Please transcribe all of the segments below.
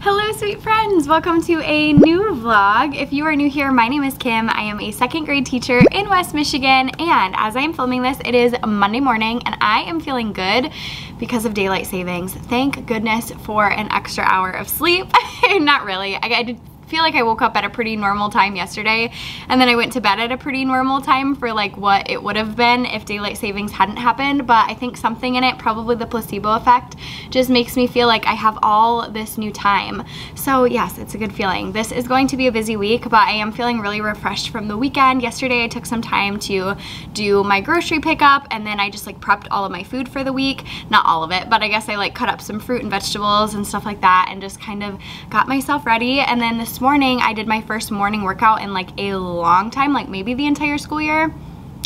Hello sweet friends, welcome to a new vlog. If you are new here, my name is Kim. I am a second grade teacher in West Michigan, and as I am filming this, it is Monday morning and I am feeling good because of daylight savings. Thank goodness for an extra hour of sleep. Not really, I feel like I woke up at a pretty normal time yesterday, and then I went to bed at a pretty normal time for like what it would have been if daylight savings hadn't happened. But I think something in it, probably the placebo effect, just makes me feel like I have all this new time. So yes, it's a good feeling. This is going to be a busy week, but I am feeling really refreshed from the weekend. Yesterday I took some time to do my grocery pickup, and then I just like prepped all of my food for the week. Not all of it, but I guess I like cut up some fruit and vegetables and stuff like that and just kind of got myself ready. And then this morning I did my first morning workout in like a long time, like maybe the entire school year.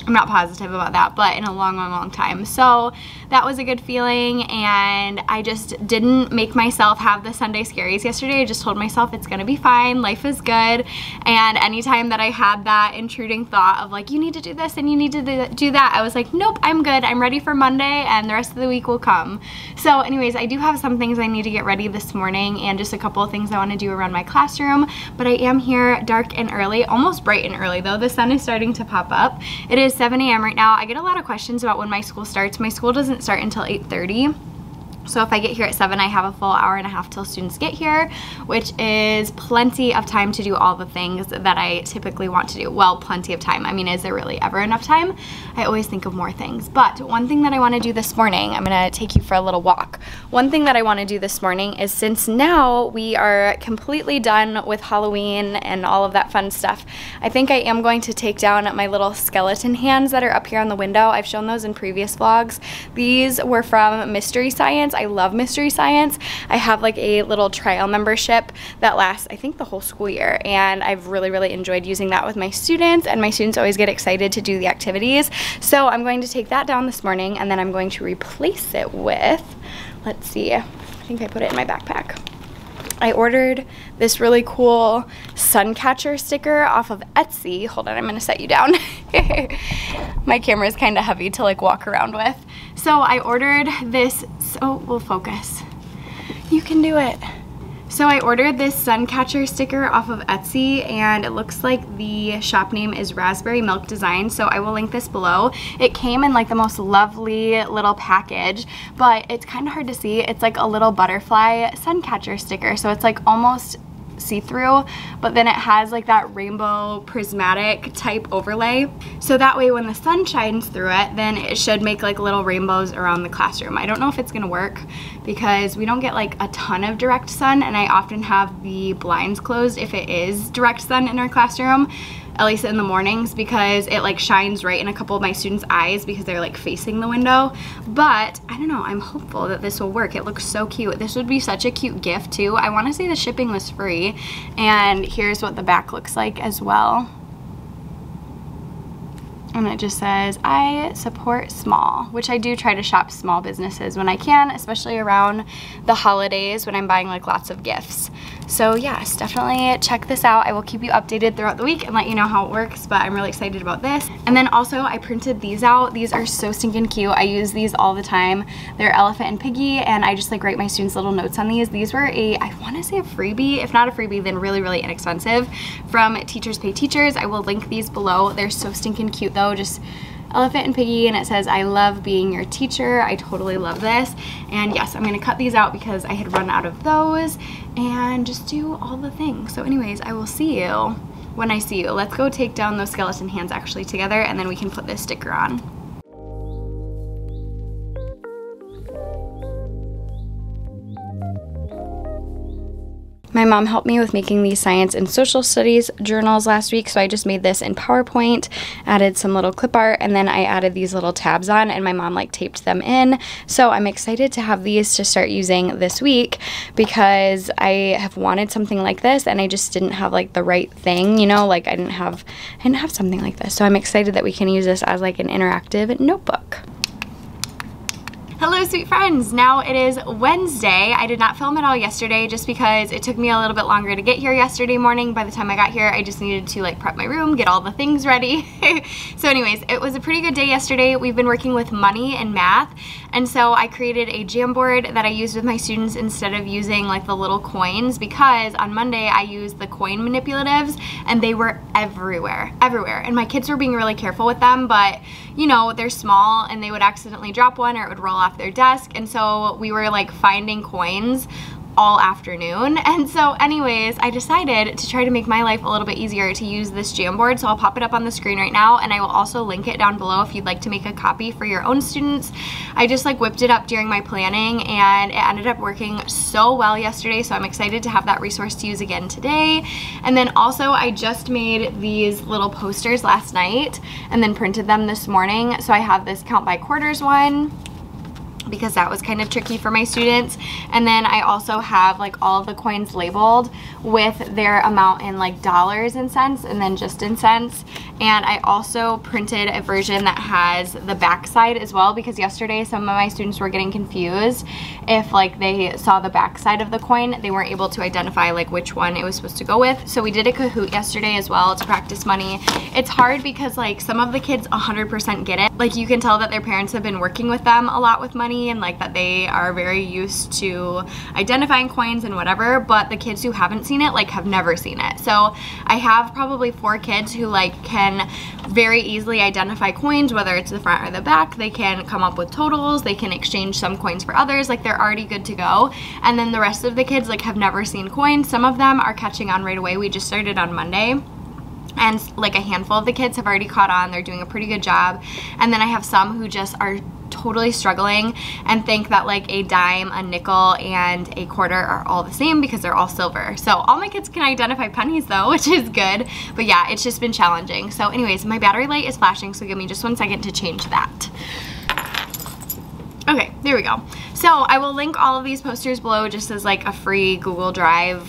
I'm not positive about that, but in a long time. So that was a good feeling, and I just didn't make myself have the Sunday scaries yesterday. I just told myself it's gonna be fine, life is good. And anytime that I had that intruding thought of like, you need to do this and you need to do that, I was like, nope, I'm good. I'm ready for Monday and the rest of the week will come. So anyways, I do have some things I need to get ready this morning and just a couple of things I wanna do around my classroom, but I am here dark and early, almost bright and early though. The sun is starting to pop up. It is 7 a.m. right now. I get a lot of questions about when my school starts. My school doesn't start until 8:30. So if I get here at 7, I have a full hour and a half till students get here, which is plenty of time to do all the things that I typically want to do. Well, plenty of time. I mean, is there really ever enough time? I always think of more things. But one thing that I want to do this morning, I'm going to take you for a little walk. One thing that I want to do this morning is, since now we are completely done with Halloween and all of that fun stuff, I think I am going to take down my little skeleton hands that are up here on the window. I've shown those in previous vlogs. These were from Mystery Science. I love Mystery Science. I have like a little trial membership that lasts, I think, the whole school year, and I've really enjoyed using that with my students, and my students always get excited to do the activities. So I'm going to take that down this morning, and then I'm going to replace it with, let's see, I think I put it in my backpack. I ordered this really cool sun catcher sticker off of Etsy. Hold on, I'm gonna set you down. My camera is kind of heavy to like walk around with. So I ordered this, so we'll focus. You can do it. So I ordered this sun catcher sticker off of Etsy, and it looks like the shop name is Raspberry Milk Design, so I will link this below. It came in like the most lovely little package, but it's kind of hard to see. It's like a little butterfly sun catcher sticker, so it's like almost see-through, but then it has like that rainbow prismatic type overlay, so that way when the sun shines through it, then it should make like little rainbows around the classroom. I don't know if it's gonna work because we don't get like a ton of direct sun, and I often have the blinds closed if it is direct sun in our classroom, at least in the mornings, because it like shines right in a couple of my students' eyes because they're like facing the window. But I don't know, I'm hopeful that this will work. It looks so cute. This would be such a cute gift too. I want to say the shipping was free, and here's what the back looks like as well. And it just says, I support small, which I do try to shop small businesses when I can, especially around the holidays when I'm buying like lots of gifts. So yes, definitely check this out. I will keep you updated throughout the week and let you know how it works, but I'm really excited about this. And then also I printed these out. These are so stinking cute. I use these all the time. They're Elephant and Piggy, and I just like write my students little notes on these. These were I want to say a freebie. If not a freebie, then really inexpensive from Teachers Pay Teachers. I will link these below. They're so stinking cute though. Just Elephant and Piggy, and it says, I love being your teacher. I totally love this. And yes, I'm gonna cut these out because I had run out of those, and just do all the things. So anyways, I will see you when I see you. Let's go take down those skeleton hands actually together, and then we can put this sticker on. My mom helped me with making these science and social studies journals last week, so I just made this in PowerPoint, added some little clip art, and then I added these little tabs on, and my mom like taped them in. So I'm excited to have these to start using this week because I have wanted something like this, and I just didn't have like the right thing, you know, like I didn't have something like this. So I'm excited that we can use this as like an interactive notebook. Hello sweet friends! Now it is Wednesday. I did not film at all yesterday just because it took me a little bit longer to get here yesterday morning. By the time I got here, I just needed to like prep my room, get all the things ready. So anyways, it was a pretty good day yesterday. We've been working with money and math, and so I created a Jamboard that I used with my students instead of using like the little coins, because on Monday I used the coin manipulatives and they were everywhere. And my kids were being really careful with them, but you know, they're small and they would accidentally drop one or it would roll off their desk, and so we were like finding coins all afternoon. And so anyways, I decided to try to make my life a little bit easier to use this Jamboard, so I'll pop it up on the screen right now, and I will also link it down below if you'd like to make a copy for your own students. I just like whipped it up during my planning and it ended up working so well yesterday, so I'm excited to have that resource to use again today. And then also I just made these little posters last night and then printed them this morning. So I have this count by quarters one, because that was kind of tricky for my students. And then I also have like all of the coins labeled with their amount in like dollars and cents and then just in cents. And I also printed a version that has the back side as well, because yesterday some of my students were getting confused if like they saw the back side of the coin, they weren't able to identify like which one it was supposed to go with. So we did a Kahoot yesterday as well to practice money. It's hard because like some of the kids 100% get it. Like you can tell that their parents have been working with them a lot with money, and like that they are very used to identifying coins and whatever, but the kids who haven't seen it like have never seen it. So I have probably 4 kids who like can very easily identify coins, whether it's the front or the back. They can come up with totals, they can exchange some coins for others, like they're already good to go. And then the rest of the kids like have never seen coins. Some of them are catching on right away. We just started on Monday, and like a handful of the kids have already caught on. They're doing a pretty good job. And then I have some who just are totally struggling and think that like a dime, a nickel, and a quarter are all the same because they're all silver. So all my kids can identify pennies though, which is good. But yeah, it's just been challenging. So anyways, my battery light is flashing, so give me just 1 second to change that. Okay, there we go. So I will link all of these posters below just as like a free Google Drive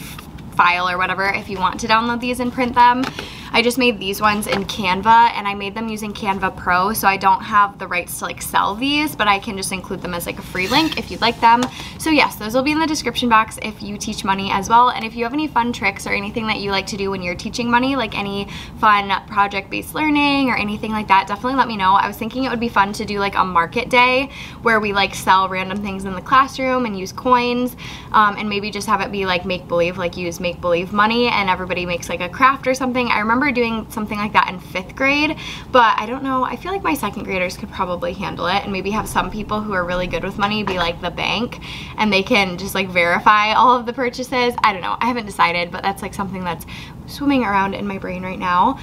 file or whatever if you want to download these and print them. I just made these ones in Canva, and I made them using Canva Pro, so I don't have the rights to like sell these, but I can just include them as like a free link if you'd like them. So yes, those will be in the description box if you teach money as well. And if you have any fun tricks or anything that you like to do when you're teaching money, like any fun project-based learning or anything like that, definitely let me know. I was thinking it would be fun to do like a market day where we like sell random things in the classroom and use coins, and maybe just have it be like make-believe, like use make-believe money and everybody makes like a craft or something. I remember doing something like that in 5th grade, but I don't know, I feel like my 2nd graders could probably handle it, and maybe have some people who are really good with money be like the bank and they can just like verify all of the purchases. I don't know, I haven't decided, but that's like something that's swimming around in my brain right now.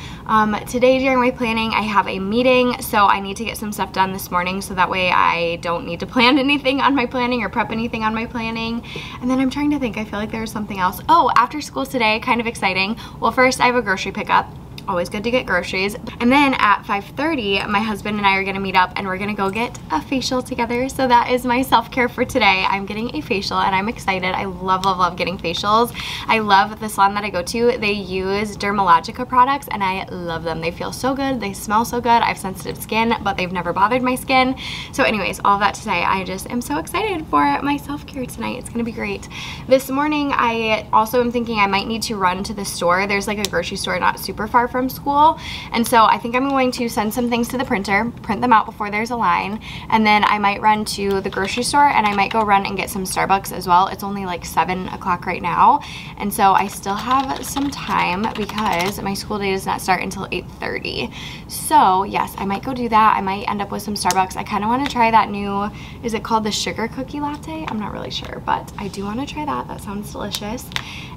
Today during my planning I have a meeting, so I need to get some stuff done this morning so that way I don't need to plan anything on my planning or prep anything on my planning. And then I'm trying to think, I feel like there's something else. Oh, after school today, kind of exciting. Well, first I have a grocery pickup. Always good to get groceries. And then at 5:30, my husband and I are gonna meet up and we're gonna go get a facial together. So that is my self-care for today. I'm getting a facial and I'm excited. I love, love, love getting facials. I love the salon that I go to. They use Dermalogica products and I love them. They feel so good. They smell so good. I have sensitive skin, but they've never bothered my skin. So anyways, all of that to say, I just am so excited for my self-care tonight. It's gonna be great. This morning, I also am thinking I might need to run to the store. There's like a grocery store not super far from school, and so I think I'm going to send some things to the printer, print them out before there's a line, and then I might run to the grocery store and I might go run and get some Starbucks as well. It's only like 7 o'clock right now, and so I still have some time because my school day does not start until 8:30. So yes, I might go do that. I might end up with some Starbucks. I kind of want to try that new, is it called the sugar cookie latte? I'm not really sure, but I do want to try that. That sounds delicious.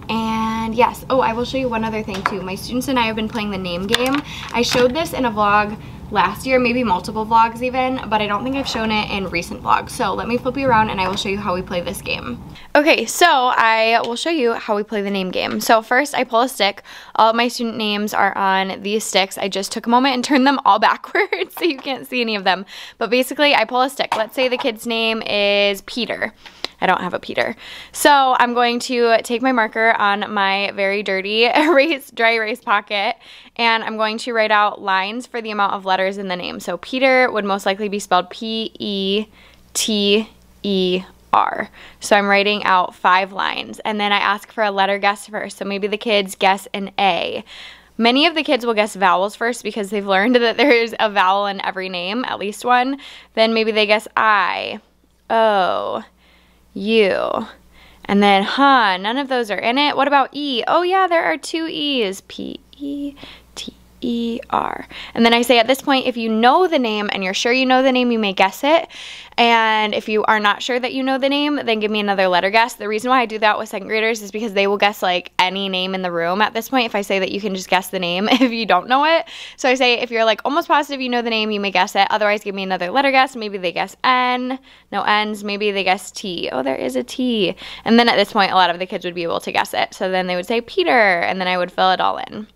And yes, oh, I will show you one other thing too. My students and I have been playing the name game. I showed this in a vlog last year, maybe multiple vlogs even, but I don't think I've shown it in recent vlogs. So let me flip you around and I will show you how we play this game. Okay, so I will show you how we play the name game. So first I pull a stick. All of my student names are on these sticks. I just took a moment and turned them all backwards so you can't see any of them. But basically I pull a stick. Let's say the kid's name is Peter. I don't have a Peter. So I'm going to take my marker on my very dirty dry erase pocket, and I'm going to write out lines for the amount of letters in the name. So Peter would most likely be spelled P-E-T-E-R. T-E-R. So I'm writing out 5 lines, and then I ask for a letter guess first. So maybe the kids guess an A. Many of the kids will guess vowels first because they've learned that there is a vowel in every name, at least one. Then maybe they guess I, O, U, and then none of those are in it. What about E? Oh yeah, there are 2 E's, P-E-T-E-R. And then I say at this point, if you know the name and you're sure you know the name, you may guess it. And if you are not sure that you know the name, then give me another letter guess. The reason why I do that with 2nd graders is because they will guess like any name in the room at this point if I say that you can just guess the name if you don't know it. So I say if you're like almost positive you know the name, you may guess it. Otherwise, give me another letter guess. Maybe they guess N. No N's. Maybe they guess T. Oh, there is a T. And then at this point, a lot of the kids would be able to guess it. So then they would say Peter, and then I would fill it all in.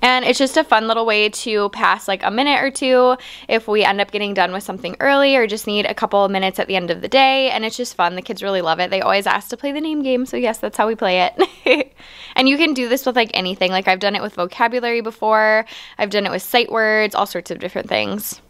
And it's just a fun little way to pass like a minute or two if we end up getting done with something early or just need a couple of minutes at the end of the day. And it's just fun. The kids really love it. They always ask to play the name game. So yes, that's how we play it. And you can do this with like anything. Like I've done it with vocabulary before. I've done it with sight words, all sorts of different things.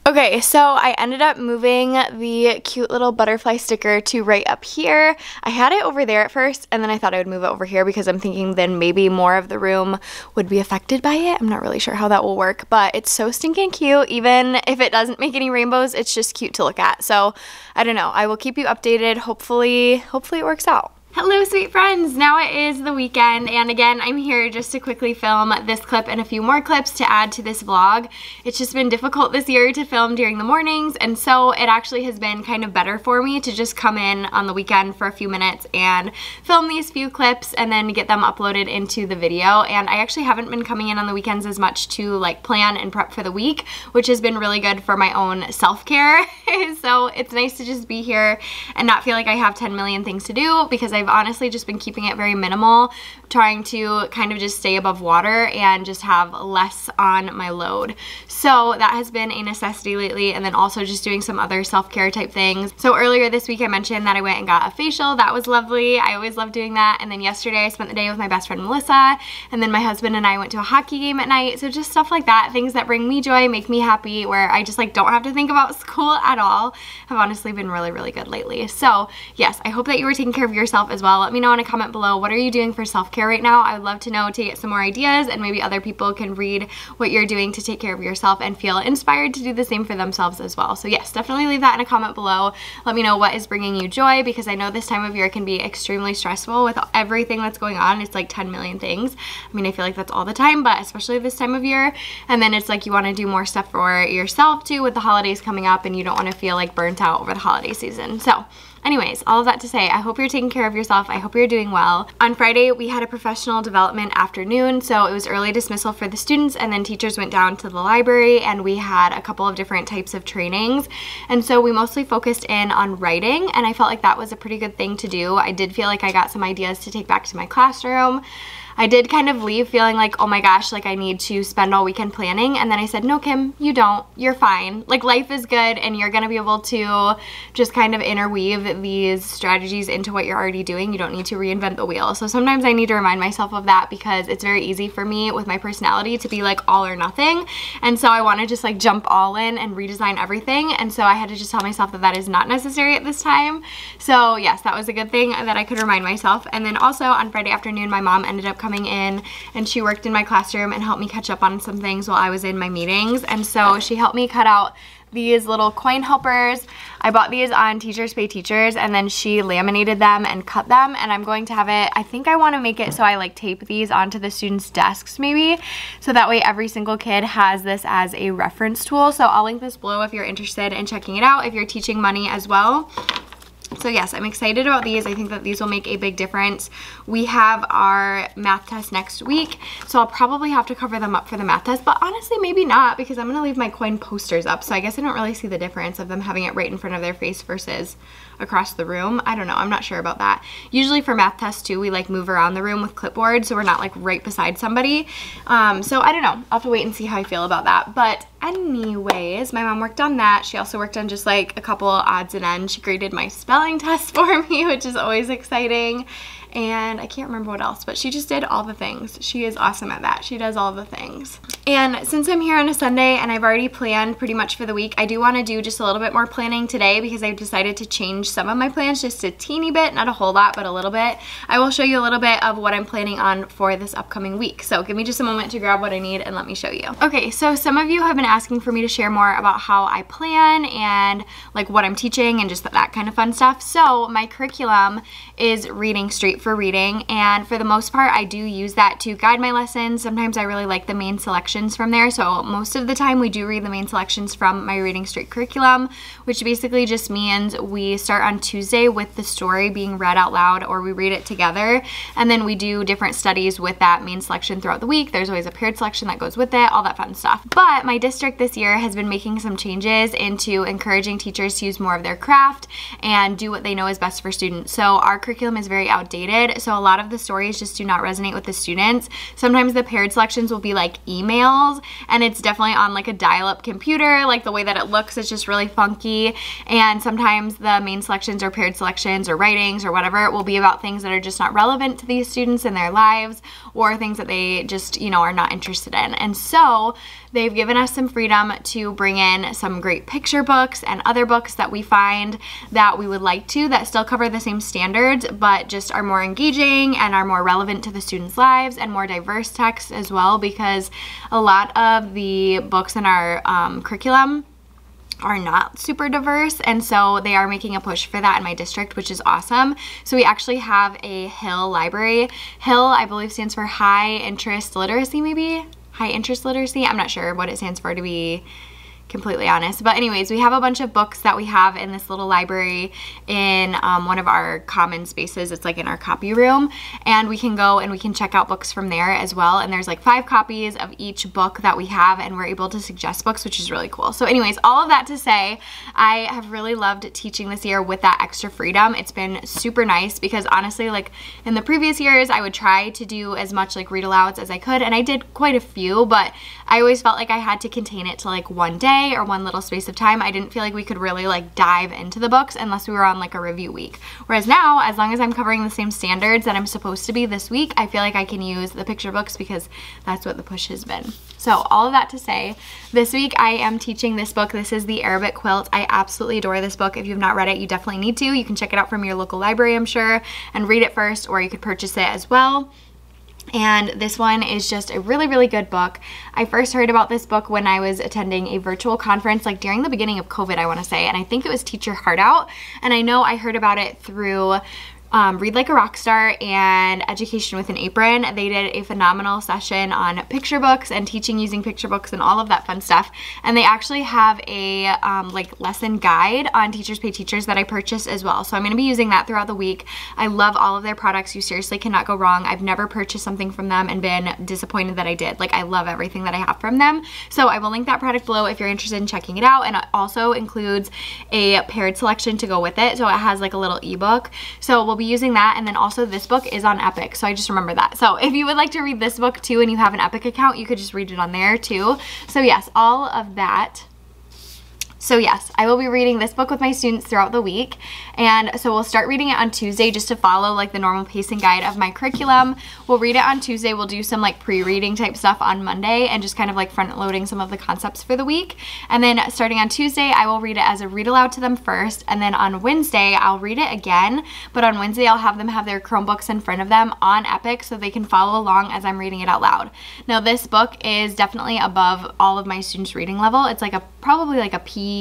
Okay, so I ended up moving the cute little butterfly sticker to right up here. I had it over there at first, and then I thought I would move it over here because I'm thinking then maybe more of the room would be affected by it. I'm not really sure how that will work, but it's so stinking cute. Even if it doesn't make any rainbows, it's just cute to look at. So I don't know. I will keep you updated. Hopefully it works out. Hello sweet friends, now it is the weekend, and again I'm here just to quickly film this clip and a few more clips to add to this vlog. It's just been difficult this year to film during the mornings, and so it actually has been kind of better for me to just come in on the weekend for a few minutes and film these few clips and then get them uploaded into the video. And I actually haven't been coming in on the weekends as much to like plan and prep for the week, which has been really good for my own self-care. So it's nice to just be here and not feel like I have 10 million things to do, because I've honestly just been keeping it very minimal, trying to kind of just stay above water and just have less on my load. So that has been a necessity lately, and then also just doing some other self-care type things. So earlier this week I mentioned that I went and got a facial. That was lovely. I always love doing that. And then yesterday I spent the day with my best friend Melissa, and then my husband and I went to a hockey game at night. So just stuff like that, things that bring me joy, make me happy, where I just like don't have to think about school at all, have honestly been really, really good lately. So yes, I hope that you were taking care of yourself as well. Let me know in a comment below, what are you doing for self-care right now? I would love to know, to get some more ideas, and maybe other people can read what you're doing to take care of yourself and feel inspired to do the same for themselves as well. So yes, definitely leave that in a comment below. Let me know what is bringing you joy, because I know this time of year can be extremely stressful with everything that's going on. It's like 10 million things. I mean, I feel like that's all the time, but especially this time of year. And then it's like you want to do more stuff for yourself too with the holidays coming up, and you don't want to feel like burnt out over the holiday season. So anyways, all of that to say, I hope you're taking care of yourself. I hope you're doing well. On Friday, we had a professional development afternoon, so it was early dismissal for the students, and then teachers went down to the library and we had a couple of different types of trainings. And so we mostly focused in on writing, and I felt like that was a pretty good thing to do. I did feel like I got some ideas to take back to my classroom. I did kind of leave feeling like, oh my gosh, like I need to spend all weekend planning. And then I said, no, Kim, you don't. You're fine. Like life is good, and you're going to be able to just kind of interweave these strategies into what you're already doing. You don't need to reinvent the wheel. So sometimes I need to remind myself of that, because it's very easy for me with my personality to be like all or nothing. And so I want to just like jump all in and redesign everything. And so I had to just tell myself that that is not necessary at this time. So yes, that was a good thing that I could remind myself. And then also on Friday afternoon, my mom ended up coming in, and she worked in my classroom and helped me catch up on some things while I was in my meetings. And so she helped me cut out these little coin helpers. I bought these on Teachers Pay Teachers, and then she laminated them and cut them, and I'm going to have it, I think I want to make it so I like tape these onto the students' desks maybe, so that way every single kid has this as a reference tool. So I'll link this below if you're interested in checking it out, if you're teaching money as well. So yes, I'm excited about these. I think that these will make a big difference. We have our math test next week, so I'll probably have to cover them up for the math test, but honestly maybe not, because I'm gonna leave my coin posters up, so I guess I don't really see the difference of them having it right in front of their face versus across the room. I don't know, I'm not sure about that. Usually for math tests too, we like move around the room with clipboards, so we're not like right beside somebody. So I don't know, I'll have to wait and see how I feel about that. But anyways, my mom worked on that. She also worked on just like a couple odds and ends. She graded my spelling test for me, which is always exciting. and I can't remember what else, but she just did all the things. She is awesome at that. She does all the things. And since I'm here on a Sunday and I've already planned pretty much for the week, I do want to do just a little bit more planning today because I've decided to change some of my plans just a teeny bit, not a whole lot, but a little bit. I will show you a little bit of what I'm planning on for this upcoming week. So give me just a moment to grab what I need and let me show you. Okay, so some of you have been asking for me to share more about how I plan and like what I'm teaching and just that kind of fun stuff. So my curriculum is Reading Street for Reading, and for the most part I do use that to guide my lessons. Sometimes I really like the main selections from there, so most of the time we do read the main selections from my Reading Street curriculum, which basically just means we start on Tuesday with the story being read out loud, or we read it together, and then we do different studies with that main selection throughout the week. There's always a paired selection that goes with it, all that fun stuff. But my district this year has been making some changes into encouraging teachers to use more of their craft and do what they know is best for students. So our curriculum is very outdated, so a lot of the stories just do not resonate with the students. Sometimes the paired selections will be like emails, and it's definitely on like a dial-up computer. Like the way that it looks is just really funky, and sometimes the main selections or paired selections or writings or whatever will be about things that are just not relevant to these students in their lives, or things that they just, you know, are not interested in. And so they've given us some freedom to bring in some great picture books and other books that we find that we would like to, that still cover the same standards but just are more engaging and are more relevant to the students' lives, and more diverse texts as well, because a lot of the books in our curriculum are not super diverse, and so they are making a push for that in my district, which is awesome. So we actually have a Hill library. Hill, I believe, stands for High Interest Literacy, maybe? High Interest Literacy? I'm not sure what it stands for, to be completely honest. But anyways, we have a bunch of books that we have in this little library in one of our common spaces. It's like in our copy room, and we can go and we can check out books from there as well. And there's like 5 copies of each book that we have, and we're able to suggest books, which is really cool. So anyways, all of that to say, I have really loved teaching this year with that extra freedom. It's been super nice because honestly, like in the previous years, I would try to do as much like read alouds as I could, and I did quite a few, but I always felt like I had to contain it to like one day or one little space of time. I didn't feel like we could really like dive into the books unless we were on like a review week. Whereas now, as long as I'm covering the same standards that I'm supposed to be this week, I feel like I can use the picture books because that's what the push has been. So all of that to say, this week I am teaching this book. This is The Arabic Quilt. I absolutely adore this book. If you've not read it, you definitely need to. You can check it out from your local library, I'm sure, and read it first, or you could purchase it as well. And this one is just a really, really good book. I first heard about this book when I was attending a virtual conference, like during the beginning of COVID, I want to say, and I think it was Teach Your Heart Out. And I know I heard about it through Read Like a Rockstar and Education with an Apron. They did a phenomenal session on picture books and teaching using picture books and all of that fun stuff. And they actually have a like lesson guide on Teachers Pay Teachers that I purchased as well. So I'm going to be using that throughout the week. I love all of their products. You seriously cannot go wrong. I've never purchased something from them and been disappointed that I did. Like, I love everything that I have from them. So I will link that product below if you're interested in checking it out. And it also includes a paired selection to go with it. So it has like a little ebook. So we'll be using that, and then also this book is on Epic, so I just remember that. So if you would like to read this book too and you have an Epic account, you could just read it on there too. So yes, all of that. So yes, I will be reading this book with my students throughout the week, and so we'll start reading it on Tuesday just to follow like the normal pacing guide of my curriculum. We'll read it on Tuesday. We'll do some like pre-reading type stuff on Monday and just kind of like front loading some of the concepts for the week. And then starting on Tuesday, I will read it as a read aloud to them first, and then on Wednesday, I'll read it again, but on Wednesday, I'll have them have their Chromebooks in front of them on Epic so they can follow along as I'm reading it out loud. Now this book is definitely above all of my students' reading level. It's like probably like a PQ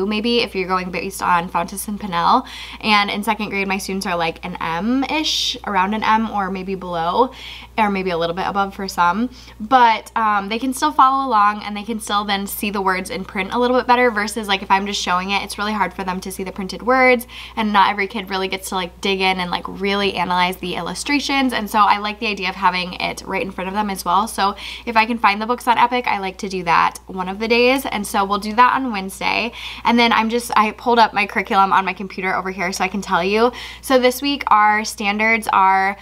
maybe if you're going based on Fountas and Pinnell, and in 2nd grade my students are like an M-ish, around an M or maybe below, or maybe a little bit above for some, but they can still follow along and they can still then see the words in print a little bit better, versus like if I'm just showing it, it's really hard for them to see the printed words, and not every kid really gets to like dig in and like really analyze the illustrations. And so I like the idea of having it right in front of them as well. So if I can find the books on Epic, I like to do that one of the days, and so we'll do that on Wednesday. today. And then I pulled up my curriculum on my computer over here so I can tell you. So this week our standards are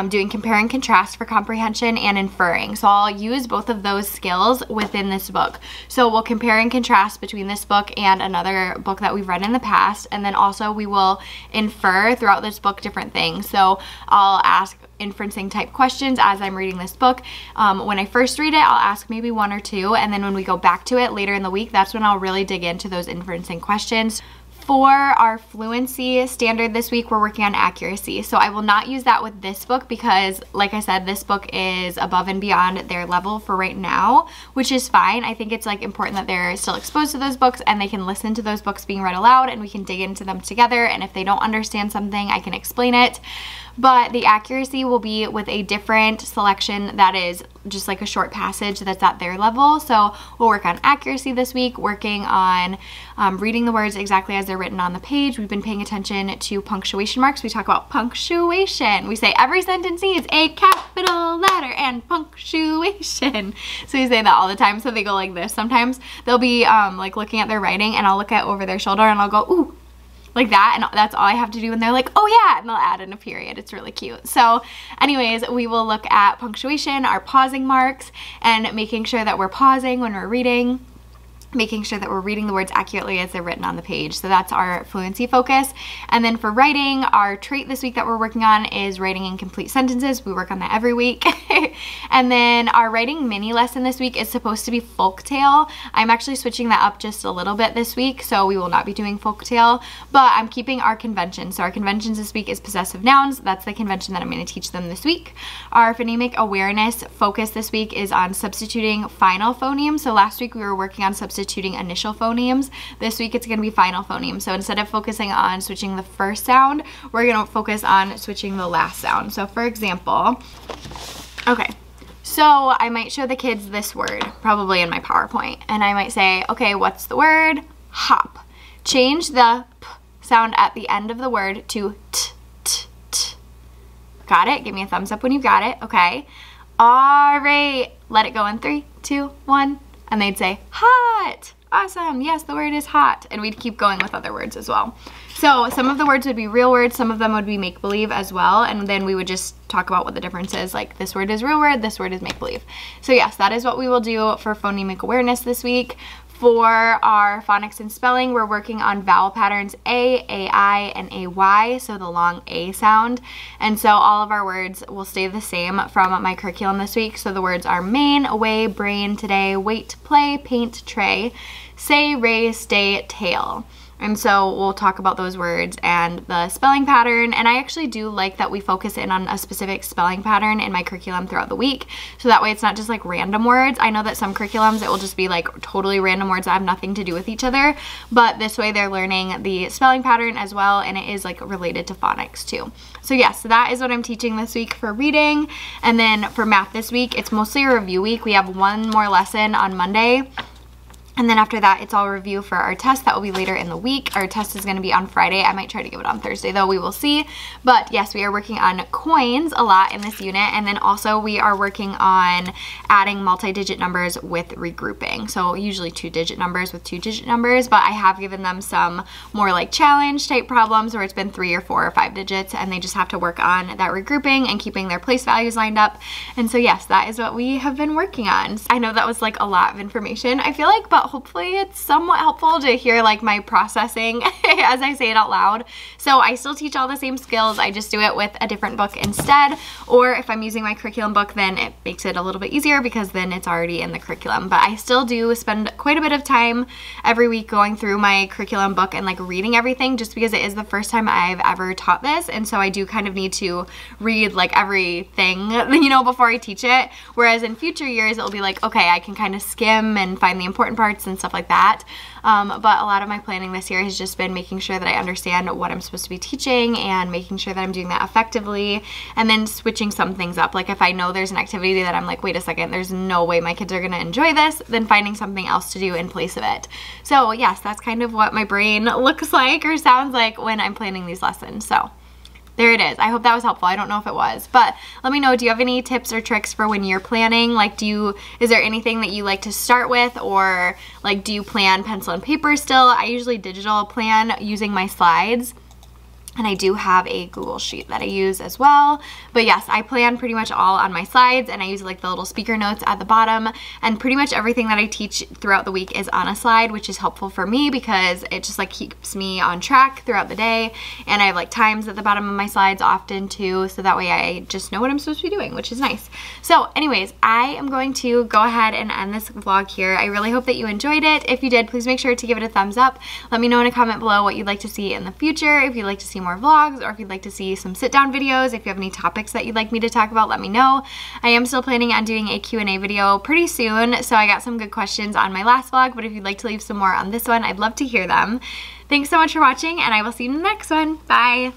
doing compare and contrast for comprehension and inferring. So I'll use both of those skills within this book. So we'll compare and contrast between this book and another book that we've read in the past, and then also we will infer throughout this book different things. So I'll ask inferencing type questions as I'm reading this book. When I first read it, I'll ask maybe one or two, and then when we go back to it later in the week, that's when I'll really dig into those inferencing questions. For our fluency standard this week, we're working on accuracy. So I will not use that with this book because, like I said, this book is above and beyond their level for right now, which is fine. I think it's like important that they're still exposed to those books and they can listen to those books being read aloud and we can dig into them together. And if they don't understand something, I can explain it. But the accuracy will be with a different selection that is just like a short passage that's at their level. So we'll work on accuracy this week, working on reading the words exactly as they're written on the page. We've been paying attention to punctuation marks. We talk about punctuation. We say every sentence needs a capital letter and punctuation. So we say that all the time. So they go like this. Sometimes they'll be like looking at their writing and I'll look at over their shoulder and I'll go, ooh, like that, and that's all I have to do, and they're like, oh yeah, and they'll add in a period. It's really cute. So anyways, we will look at punctuation, our pausing marks, and making sure that we're pausing when we're reading, making sure that we're reading the words accurately as they're written on the page. So that's our fluency focus. And then for writing, our trait this week that we're working on is writing in complete sentences. We work on that every week. And then our writing mini lesson this week is supposed to be folktale. I'm actually switching that up just a little bit this week, so we will not be doing folktale, but I'm keeping our convention. So our conventions this week is possessive nouns. That's the convention that I'm going to teach them this week. Our phonemic awareness focus this week is on substituting final phonemes. So last week we were working on substituting initial phonemes. This week it's going to be final phonemes. So instead of focusing on switching the first sound, we're going to focus on switching the last sound. So for example, okay, so I might show the kids this word, probably in my PowerPoint, and I might say, okay, what's the word? Hop. Change the p sound at the end of the word to t, t, t. Got it? Give me a thumbs up when you've got it. Okay. All right. Let it go in 3, 2, 1. And they'd say, hot. Awesome. Yes, the word is hot. And we'd keep going with other words as well. So some of the words would be real words. Some of them would be make-believe as well. And then we would just talk about what the difference is. Like this word is real word, this word is make-believe. So yes, that is what we will do for phonemic awareness this week. For our phonics and spelling, we're working on vowel patterns A, AI, and AY, so the long A sound. And so all of our words will stay the same from my curriculum this week. So the words are main, away, brain, today, wait, play, paint, tray, say, raise, stay, tail. And so we'll talk about those words and the spelling pattern. And I actually do like that we focus in on a specific spelling pattern in my curriculum throughout the week. So that way it's not just like random words. I know that some curriculums, it will just be like totally random words that have nothing to do with each other. But this way they're learning the spelling pattern as well. And it is like related to phonics too. So yes, that is what I'm teaching this week for reading. And then for math this week, it's mostly a review week. We have one more lesson on Monday. And then after that, it's all review for our test. That will be later in the week. Our test is going to be on Friday. I might try to give it on Thursday, though. We will see. But yes, we are working on coins a lot in this unit. And then also we are working on adding multi-digit numbers with regrouping. So usually 2-digit numbers with 2-digit numbers. But I have given them some more like challenge type problems where it's been 3 or 4 or 5 digits. And they just have to work on that regrouping and keeping their place values lined up. And so yes, that is what we have been working on. I know that was like a lot of information, I feel like, but hopefully it's somewhat helpful to hear like my processing as I say it out loud. So I still teach all the same skills, I just do it with a different book instead, or if I'm using my curriculum book, then it makes it a little bit easier because then it's already in the curriculum. But I still do spend quite a bit of time every week going through my curriculum book and like reading everything, just because it is the first time I've ever taught this, and so I do kind of need to read like everything, you know, before I teach it. Whereas in future years it'll be like, okay, I can kind of skim and find the important parts and stuff like that. But a lot of my planning this year has just been making sure that I understand what I'm supposed to be teaching and making sure that I'm doing that effectively, and then switching some things up. Like if I know there's an activity that I'm like, wait a second, there's no way my kids are gonna enjoy this, then finding something else to do in place of it. So yes, that's kind of what my brain looks like or sounds like when I'm planning these lessons. So There it is. I hope that was helpful. I don't know if it was, but let me know, do you have any tips or tricks for when you're planning? Like, is there anything that you like to start with, or like, do you plan pencil and paper still? I usually digital plan using my slides. And I do have a Google Sheet that I use as well. But yes, I plan pretty much all on my slides, and I use like the little speaker notes at the bottom, and pretty much everything that I teach throughout the week is on a slide, which is helpful for me because it just like keeps me on track throughout the day. And I have like times at the bottom of my slides often too, so that way I just know what I'm supposed to be doing, which is nice. So anyways, I am going to go ahead and end this vlog here. I really hope that you enjoyed it. If you did, please make sure to give it a thumbs up. Let me know in a comment below what you'd like to see in the future, if you'd like to see more vlogs, or if you'd like to see some sit-down videos. If you have any topics that you'd like me to talk about, let me know. I am still planning on doing a Q&A video pretty soon, so I got some good questions on my last vlog, but if you'd like to leave some more on this one, I'd love to hear them. Thanks so much for watching, and I will see you in the next one. Bye!